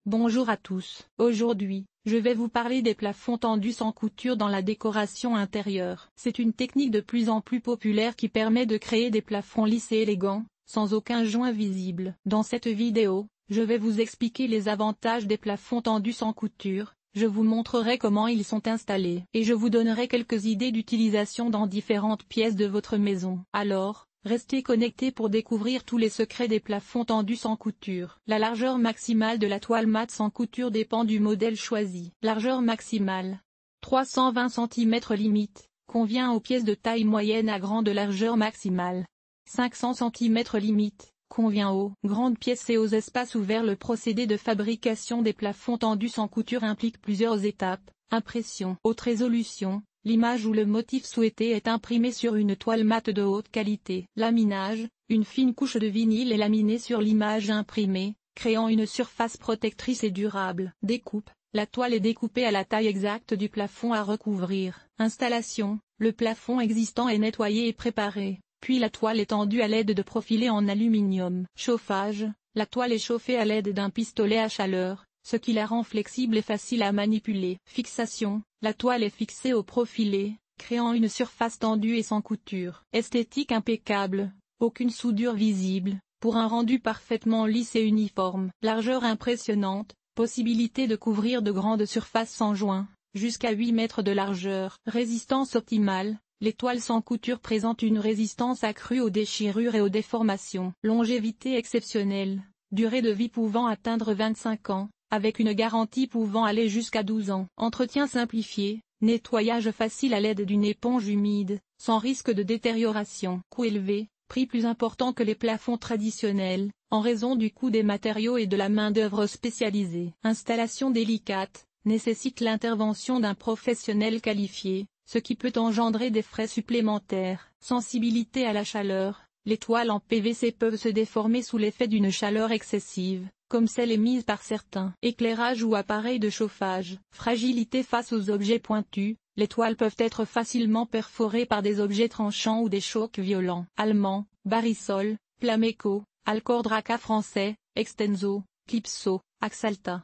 Bonjour à tous. Aujourd'hui, je vais vous parler des plafonds tendus sans couture dans la décoration intérieure. C'est une technique de plus en plus populaire qui permet de créer des plafonds lisses et élégants, sans aucun joint visible. Dans cette vidéo, je vais vous expliquer les avantages des plafonds tendus sans couture, je vous montrerai comment ils sont installés, et je vous donnerai quelques idées d'utilisation dans différentes pièces de votre maison. Alors, restez connectés pour découvrir tous les secrets des plafonds tendus sans couture. La largeur maximale de la toile mate sans couture dépend du modèle choisi. Largeur maximale 320 cm limite, convient aux pièces de taille moyenne à grande largeur maximale. 500 cm limite, convient aux grandes pièces et aux espaces ouverts. Le procédé de fabrication des plafonds tendus sans couture implique plusieurs étapes. Impression. Haute résolution. L'image ou le motif souhaité est imprimé sur une toile mate de haute qualité. Laminage, une fine couche de vinyle est laminée sur l'image imprimée, créant une surface protectrice et durable. Découpe, la toile est découpée à la taille exacte du plafond à recouvrir. Installation, le plafond existant est nettoyé et préparé, puis la toile est tendue à l'aide de profilés en aluminium. Chauffage, la toile est chauffée à l'aide d'un pistolet à chaleur, ce qui la rend flexible et facile à manipuler. Fixation, la toile est fixée au profilé, créant une surface tendue et sans couture. Esthétique impeccable, aucune soudure visible, pour un rendu parfaitement lisse et uniforme. Largeur impressionnante, possibilité de couvrir de grandes surfaces sans joint, jusqu'à 8 mètres de largeur. Résistance optimale, les toiles sans couture présentent une résistance accrue aux déchirures et aux déformations. Longévité exceptionnelle, durée de vie pouvant atteindre 25 ans. Avec une garantie pouvant aller jusqu'à 12 ans. Entretien simplifié, nettoyage facile à l'aide d'une éponge humide, sans risque de détérioration. Coût élevé, prix plus important que les plafonds traditionnels, en raison du coût des matériaux et de la main-d'œuvre spécialisée. Installation délicate, nécessite l'intervention d'un professionnel qualifié, ce qui peut engendrer des frais supplémentaires. Sensibilité à la chaleur, les toiles en PVC peuvent se déformer sous l'effet d'une chaleur excessive, comme celle émise par certains. Éclairage ou appareil de chauffage. Fragilité face aux objets pointus, les toiles peuvent être facilement perforées par des objets tranchants ou des chocs violents. Allemand, Barisol, Plameco, Alcor Draca français, Extenso, Clipso, Axalta.